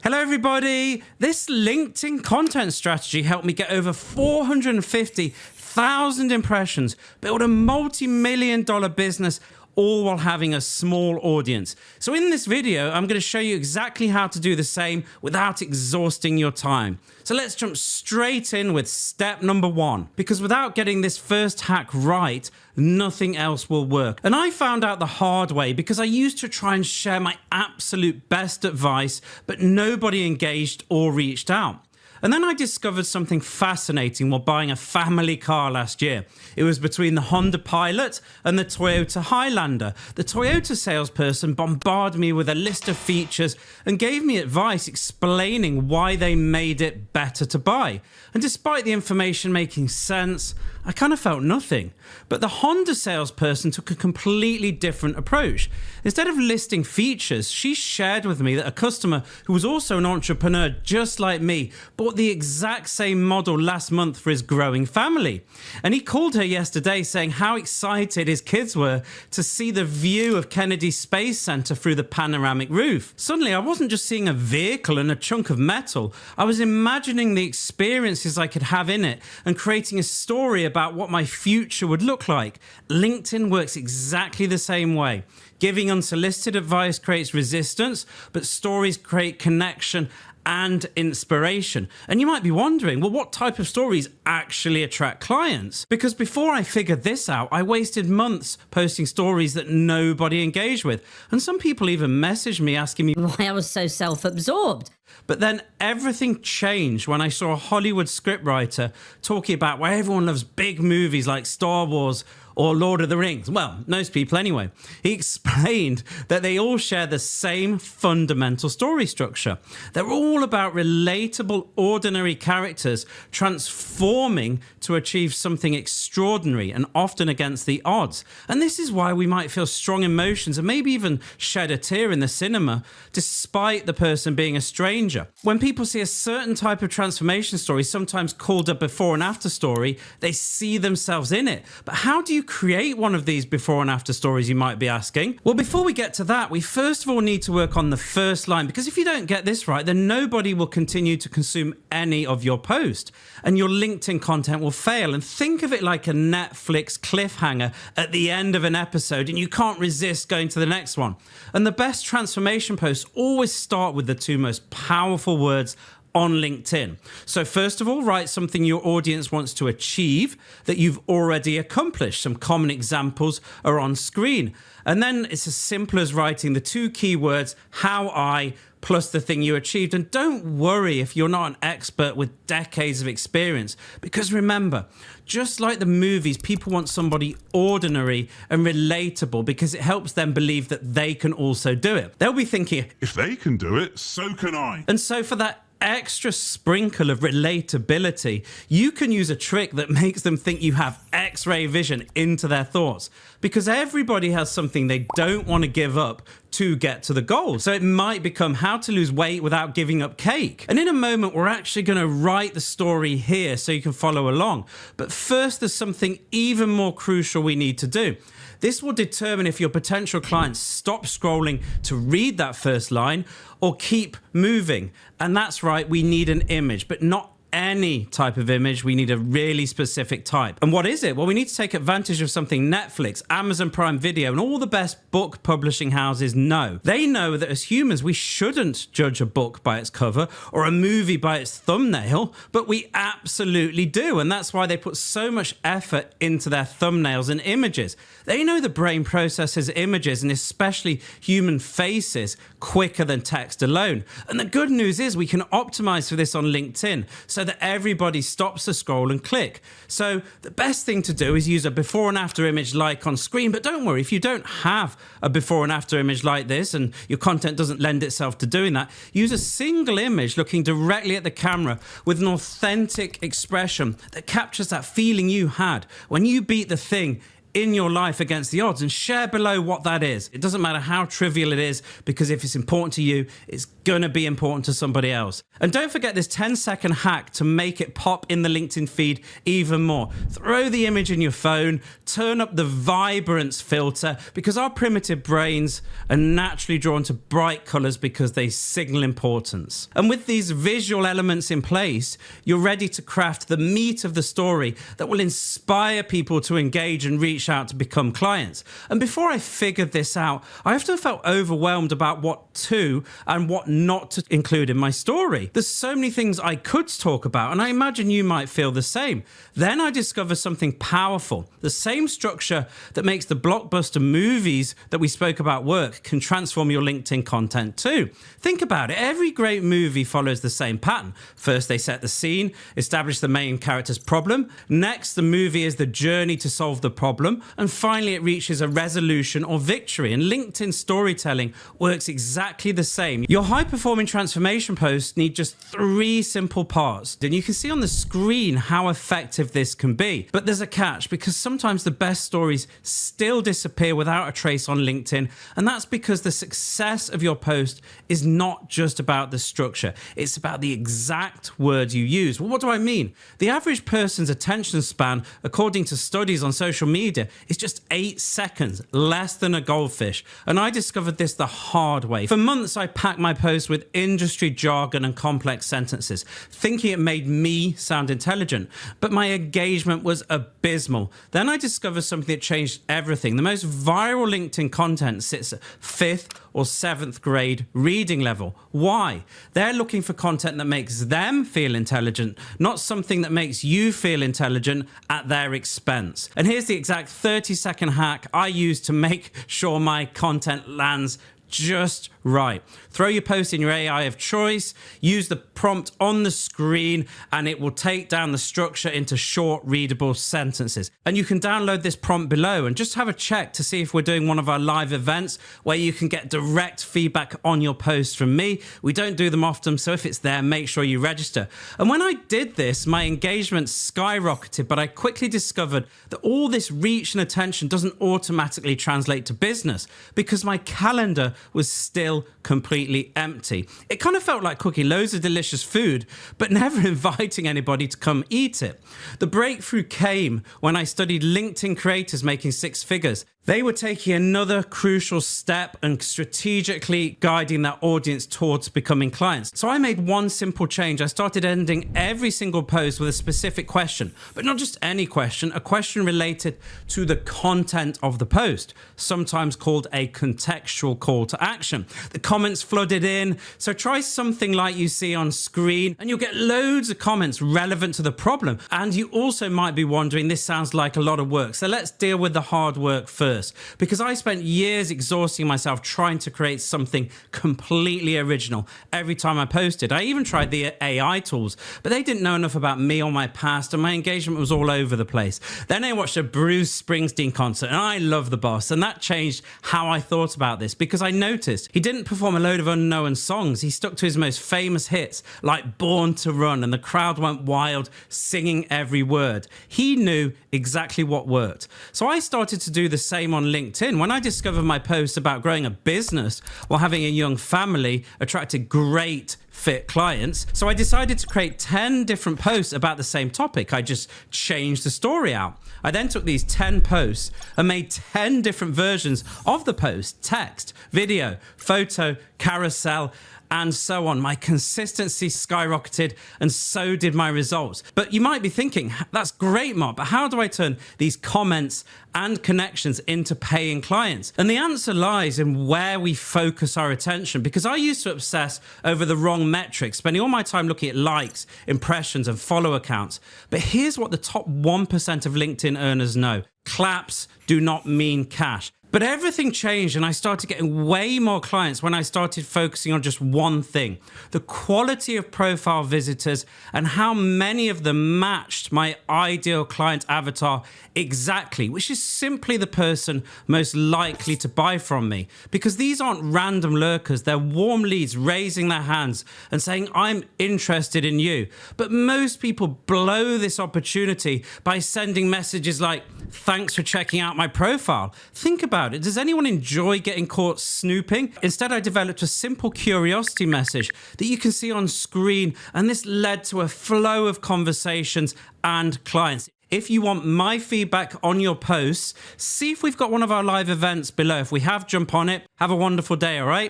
Hello everybody! This LinkedIn content strategy helped me get over 450,000 impressions, build a multi-million-dollar business, all while having a small audience. So in this video, I'm going to show you exactly how to do the same without exhausting your time. So let's jump straight in with step number 1, because without getting this first hack right, nothing else will work. And I found out the hard way because I used to try and share my absolute best advice, but nobody engaged or reached out. And then I discovered something fascinating while buying a family car last year. It was between the Honda Pilot and the Toyota Highlander. The Toyota salesperson bombarded me with a list of features and gave me advice explaining why they made it better to buy. And despite the information making sense, I kind of felt nothing. But the Honda salesperson took a completely different approach. Instead of listing features, she shared with me that a customer who was also an entrepreneur just like me bought the exact same model last month for his growing family. And he called her yesterday saying how excited his kids were to see the view of Kennedy Space Center through the panoramic roof. Suddenly, I wasn't just seeing a vehicle and a chunk of metal. I was imagining the experiences I could have in it and creating a story about what my future would look like. LinkedIn works exactly the same way. Giving unsolicited advice creates resistance, but stories create connection and inspiration. And you might be wondering, well, what type of stories actually attract clients? Because before I figured this out, I wasted months posting stories that nobody engaged with. And some people even messaged me asking me why I was so self-absorbed. But then everything changed when I saw a Hollywood scriptwriter talking about why everyone loves big movies like Star Wars or Lord of the Rings. Well, most people anyway. He explained that they all share the same fundamental story structure. They're all about relatable, ordinary characters transforming to achieve something extraordinary and often against the odds. And this is why we might feel strong emotions and maybe even shed a tear in the cinema, despite the person being a stranger. When people see a certain type of transformation story, sometimes called a before and after story, they see themselves in it. But how do you create one of these before and after stories, you might be asking? Well, before we get to that, we first of all need to work on the first line, because if you don't get this right, then nobody will continue to consume any of your post and your LinkedIn content will fail. And think of it like a Netflix cliffhanger at the end of an episode and you can't resist going to the next one. And the best transformation posts always start with the two most powerful words on LinkedIn. So first of all, write something your audience wants to achieve that you've already accomplished. Some common examples are on screen. And then it's as simple as writing the two keywords, how I, plus the thing you achieved. And don't worry if you're not an expert with decades of experience, because remember, just like the movies, people want somebody ordinary and relatable because it helps them believe that they can also do it. They'll be thinking, if they can do it, so can I. And so for that extra sprinkle of relatability, you can use a trick that makes them think you have X-ray vision into their thoughts, because everybody has something they don't want to give up to get to the goal. So it might become how to lose weight without giving up cake. And in a moment, we're actually going to write the story here so you can follow along. But first, there's something even more crucial we need to do. This will determine if your potential clients stop scrolling to read that first line or keep moving. And that's right, we need an image, but not any type of image. We need a really specific type. And what is it? Well, we need to take advantage of something Netflix, Amazon Prime Video, and all the best book publishing houses know. They know that as humans, we shouldn't judge a book by its cover or a movie by its thumbnail, but we absolutely do. And that's why they put so much effort into their thumbnails and images. They know the brain processes images and especially human faces quicker than text alone. And the good news is we can optimize for this on LinkedIn so that everybody stops the scroll and click. So the best thing to do is use a before and after image like on screen. But don't worry, if you don't have a before and after image like this and your content doesn't lend itself to doing that, use a single image looking directly at the camera with an authentic expression that captures that feeling you had when you beat the thing in your life against the odds, and share below what that is. It doesn't matter how trivial it is, because if it's important to you, it's gonna be important to somebody else. And don't forget this 10-second hack to make it pop in the LinkedIn feed even more. Throw the image in your phone, turn up the vibrance filter, because our primitive brains are naturally drawn to bright colors because they signal importance. And with these visual elements in place, you're ready to craft the meat of the story that will inspire people to engage and reach out to become clients. And before I figured this out, I often felt overwhelmed about what to and what not to include in my story. There's so many things I could talk about, and I imagine you might feel the same. Then I discovered something powerful. The same structure that makes the blockbuster movies that we spoke about work can transform your LinkedIn content too. Think about it. Every great movie follows the same pattern. First, they set the scene, establish the main character's problem. Next, the movie is the journey to solve the problem. And finally, it reaches a resolution or victory. And LinkedIn storytelling works exactly the same. Your high-performing transformation posts need just 3 simple parts. And you can see on the screen how effective this can be. But there's a catch, because sometimes the best stories still disappear without a trace on LinkedIn. And that's because the success of your post is not just about the structure. It's about the exact words you use. Well, what do I mean? The average person's attention span, according to studies on social media, is just 8 seconds, less than a goldfish. And I discovered this the hard way. For months, I packed my posts with industry jargon and complex sentences, thinking it made me sound intelligent. But my engagement was abysmal. Then I discovered something that changed everything. The most viral LinkedIn content sits at 5th or 7th grade reading level. Why? They're looking for content that makes them feel intelligent, not something that makes you feel intelligent at their expense. And here's the exact 30-second hack I use to make sure my content lands just right. Throw your post in your AI of choice, use the prompt on the screen, and it will take down the structure into short, readable sentences. And you can download this prompt below and just have a check to see if we're doing one of our live events where you can get direct feedback on your posts from me. We don't do them often, so if it's there, make sure you register. And when I did this, my engagement skyrocketed, but I quickly discovered that all this reach and attention doesn't automatically translate to business, because my calendar was still completely empty. It kind of felt like cooking loads of delicious food, but never inviting anybody to come eat it. The breakthrough came when I studied LinkedIn creators making 6 figures. They were taking another crucial step and strategically guiding their audience towards becoming clients. So I made one simple change. I started ending every single post with a specific question, but not just any question, a question related to the content of the post, sometimes called a contextual call to action. The comments flooded in, so try something like you see on screen and you'll get loads of comments relevant to the problem. And you also might be wondering, this sounds like a lot of work, so let's deal with the hard work first. Because I spent years exhausting myself trying to create something completely original every time I posted. I even tried the AI tools, but they didn't know enough about me or my past, and my engagement was all over the place. Then I watched a Bruce Springsteen concert, and I love the boss, and that changed how I thought about this, because I noticed he didn't perform a load of unknown songs. He stuck to his most famous hits, like Born to Run, and the crowd went wild, singing every word. He knew exactly what worked. So I started to do the same on LinkedIn. When I discovered my posts about growing a business while having a young family attracted great fit clients, so I decided to create 10 different posts about the same topic. I just changed the story out. I then took these 10 posts and made 10 different versions of the post: text, video, photo, carousel, and so on. My consistency skyrocketed, and so did my results. But you might be thinking, that's great, Mark, but how do I turn these comments and connections into paying clients? And the answer lies in where we focus our attention, because I used to obsess over the wrong metrics, spending all my time looking at likes, impressions, and follower counts. But here's what the top 1% of LinkedIn earners know: claps do not mean cash. But everything changed, and I started getting way more clients when I started focusing on just one thing: the quality of profile visitors and how many of them matched my ideal client avatar exactly, which is simply the person most likely to buy from me. Because these aren't random lurkers, they're warm leads raising their hands and saying, I'm interested in you. But most people blow this opportunity by sending messages like, Thanks for checking out my profile. Think about it. Does anyone enjoy getting caught snooping? Instead, I developed a simple curiosity message that you can see on screen, and this led to a flow of conversations and clients. If you want my feedback on your posts, see if we've got one of our live events below. If we have, jump on it. Have a wonderful day, all right?